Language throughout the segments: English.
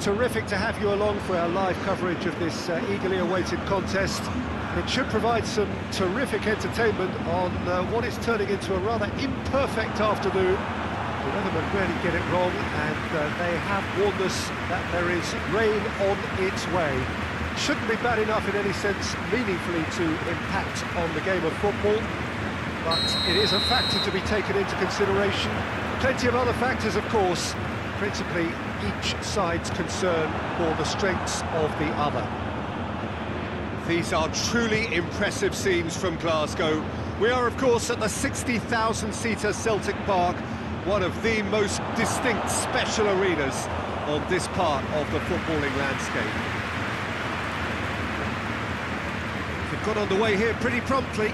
terrific to have you along for our live coverage of this eagerly awaited contest. It should provide some terrific entertainment on what is turning into a rather imperfect afternoon. The weathermen rarely get it wrong, and they have warned us that there is rain on its way. Shouldn't be bad enough in any sense meaningfully to impact on the game of football, but it is a factor to be taken into consideration. Plenty of other factors, of course, principally each side's concern for the strengths of the other. These are truly impressive scenes from Glasgow. We are, of course, at the 60,000-seater Celtic Park, one of the most distinct special arenas on this part of the footballing landscape. They've got underway here pretty promptly.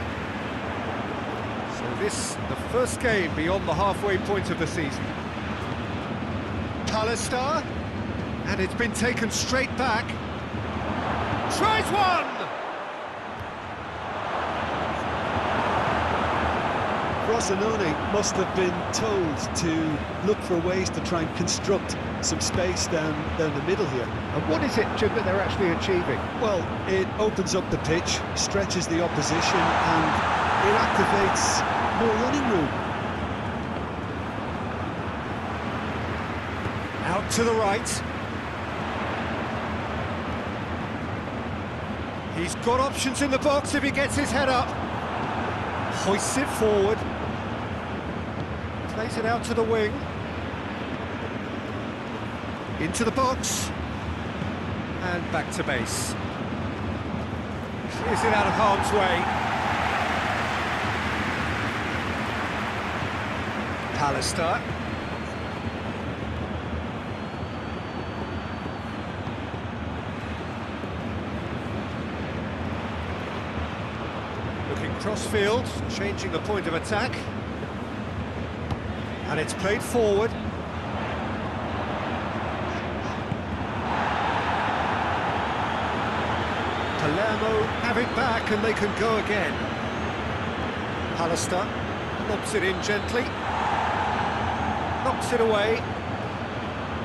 So this, the first game beyond the halfway point of the season. Palestar, and it's been taken straight back. Tries one! Rossoneri must have been told to look for ways to try and construct some space down the middle here. And what is it, Jim, that they're actually achieving? Well, it opens up the pitch, stretches the opposition, and it activates more running room. Out to the right. He's got options in the box if he gets his head up. Hoists it forward. Plays it out to the wing. Into the box. And back to base. Clears it out of harm's way. Palestar. Looking cross-field, changing the point of attack. And it's played forward. Palermo have it back and they can go again. Palestar lobs it in gently. Knocks it away.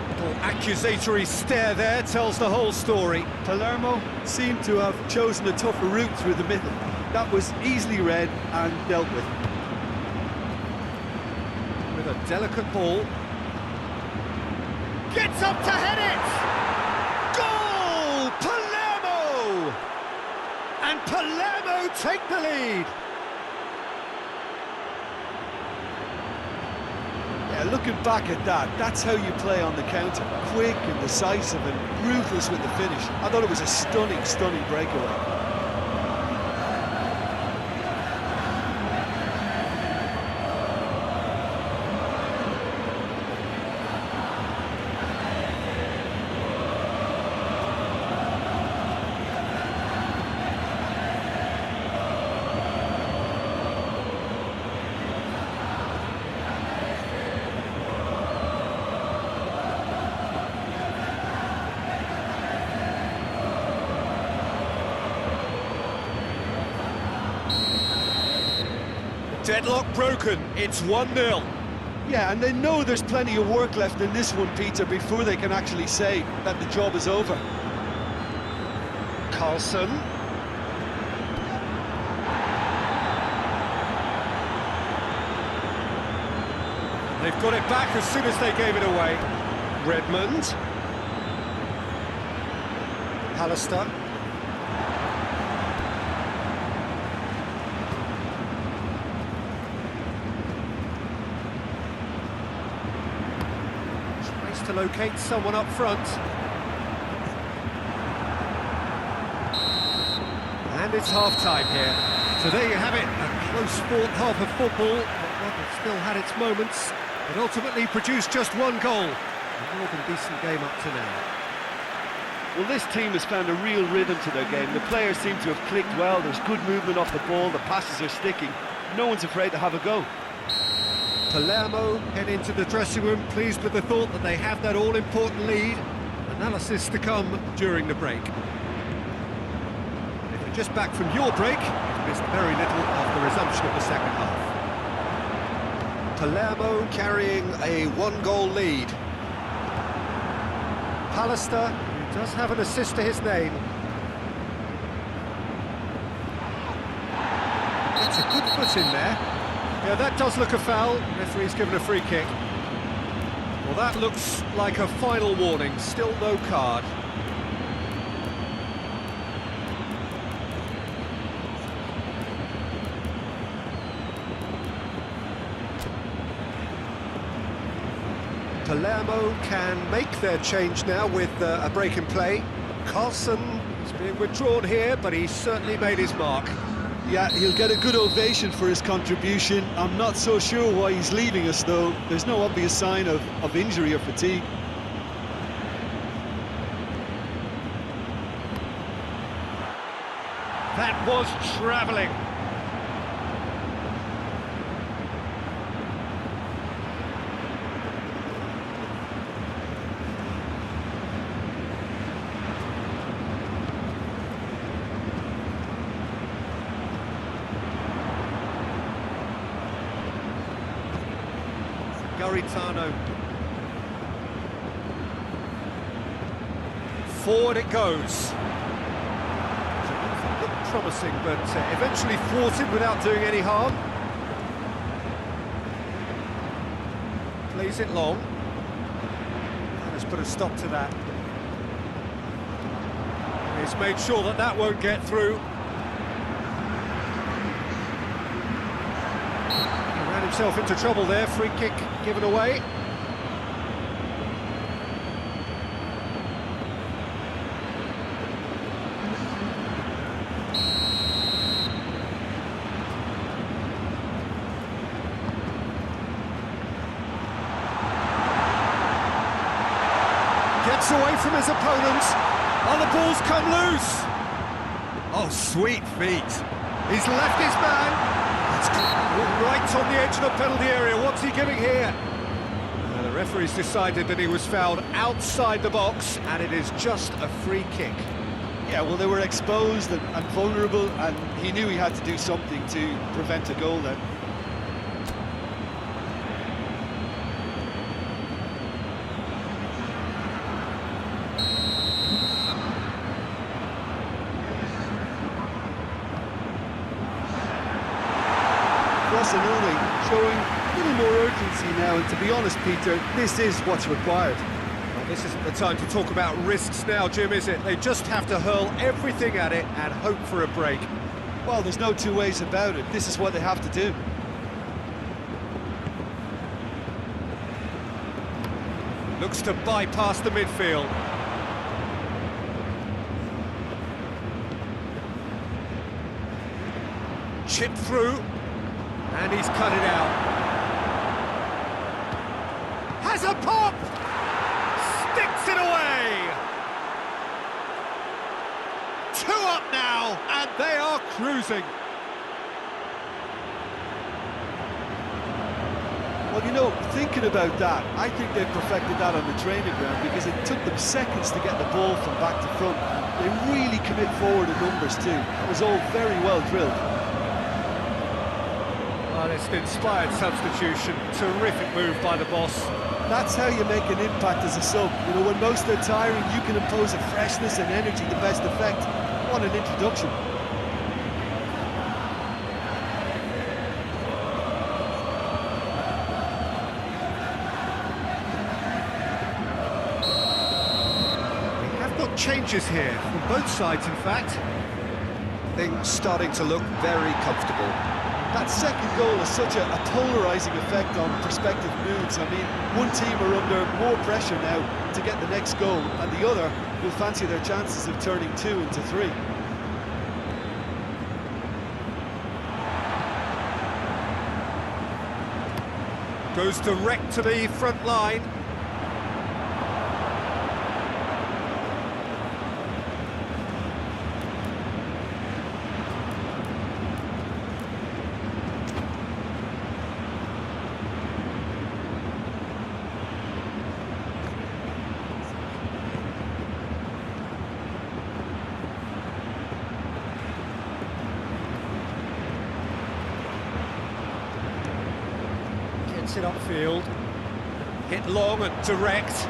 Little accusatory stare there tells the whole story. Palermo seemed to have chosen a tougher route through the middle. That was easily read and dealt with. With a delicate ball. Gets up to head it! Goal! Palermo! And Palermo take the lead! Yeah, looking back at that, that's how you play on the counter. Quick and decisive and ruthless with the finish. I thought it was a stunning, stunning breakaway. Deadlock broken, it's 1-0. Yeah, and they know there's plenty of work left in this one, Peter, before they can actually say that the job is over. Carlson. They've got it back as soon as they gave it away. Redmond. Palestar. To locate someone up front. And it's half-time here. So there you have it, a close-fought half of football, but one that still had its moments, but ultimately produced just one goal. A more than decent game up to now. Well, this team has found a real rhythm to their game. The players seem to have clicked well, there's good movement off the ball, the passes are sticking. No one's afraid to have a go. Palermo head into the dressing room, pleased with the thought that they have that all-important lead. Analysis to come during the break. If you're just back from your break, you've missed very little of the resumption of the second half. Palermo carrying a one-goal lead. McAllister, who does have an assist to his name. That's a good foot in there. Yeah, that does look a foul. Referee's given a free kick. Well, that looks like a final warning. Still no card. Palermo can make their change now with a break in play. Carlson is being withdrawn here, but he's certainly made his mark. Yeah, he'll get a good ovation for his contribution. I'm not so sure why he's leaving us, though. There's no obvious sign of injury or fatigue. That was travelling. Garitano. Forward it goes. Looked promising, but eventually thwarted without doing any harm. Plays it long. And has put a stop to that. He's made sure that that won't get through. Himself into trouble there, free kick given away. Gets away from his opponents, and the ball's come loose. Oh, sweet feet. He's left his man. Right on the edge of the penalty area. What's he giving here? The referee's decided that he was fouled outside the box, and it is just a free kick. Yeah, well, they were exposed and vulnerable, and he knew he had to do something to prevent a goal then. Showing a little more urgency now, and to be honest, Peter, this is what's required. Well, this isn't the time to talk about risks now, Jim, is it? They just have to hurl everything at it and hope for a break. Well, there's no two ways about it. This is what they have to do. Looks to bypass the midfield. Chip through. And he's cut it out. Has a pop! Sticks it away! 2 up now, and they are cruising. Well, you know, thinking about that, I think they've perfected that on the training ground, because it took them seconds to get the ball from back to front. They really commit forward in numbers too. It was all very well drilled. Well, it's an inspired substitution. Terrific move by the boss. That's how you make an impact as a sub. You know, when most are tiring, you can impose a freshness and energy to best effect. What an introduction. We have got changes here, from both sides, in fact. Things starting to look very comfortable. That second goal has such a polarising effect on prospective moods. I mean, one team are under more pressure now to get the next goal, and the other will fancy their chances of turning 2 into 3. Goes direct to the front line. Gets it upfield. Hit long and direct.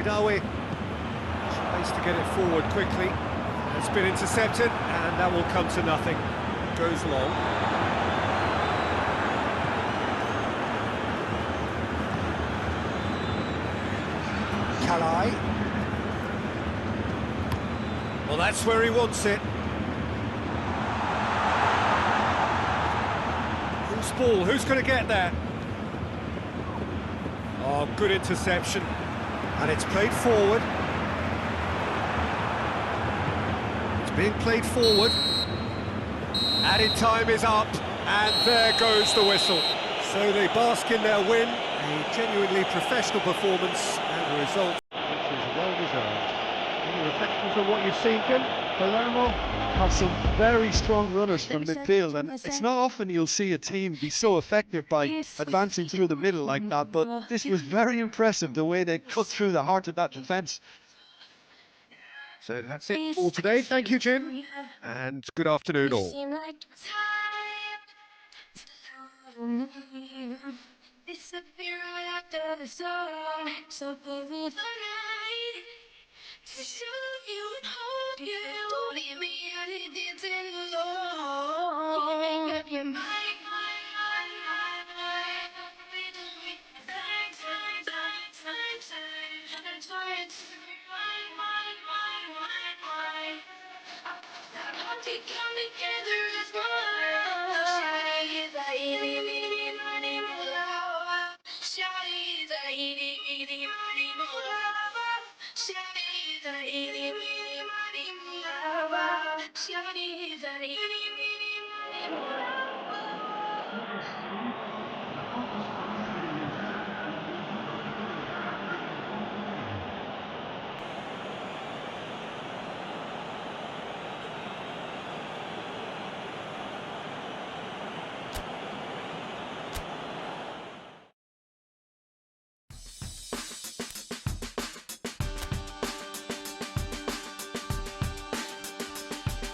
Bidawi tries to get it forward quickly. It's been intercepted, and that will come to nothing. Goes long. Kalai. Well, that's where he wants it. Who's ball? Who's going to get there? Oh, good interception. And it's played forward. It's being played forward. Added time is up, and there goes the whistle. So they bask in their win, a genuinely professional performance, and a result which is well-deserved. Any reflections on what you've seen, Kim? Palermo have some very strong runners from midfield, and it's not often you'll see a team be so effective by advancing through the middle like that, but this was very impressive, the way they cut through the heart of that defence. So that's it for today. Thank you, Jim, and good afternoon all. Disappear right after the sun. So baby, the night to show you and hold you. Don't leave me hesitating alone. Make up your mind. Come together as one. Shawty, the eeny, meeny, miny, moe. Shawty, the eeny, meeny, miny, moe. Shawty, the eeny, meeny, miny, moe. Shawty, the eeny, meeny, miny, moe.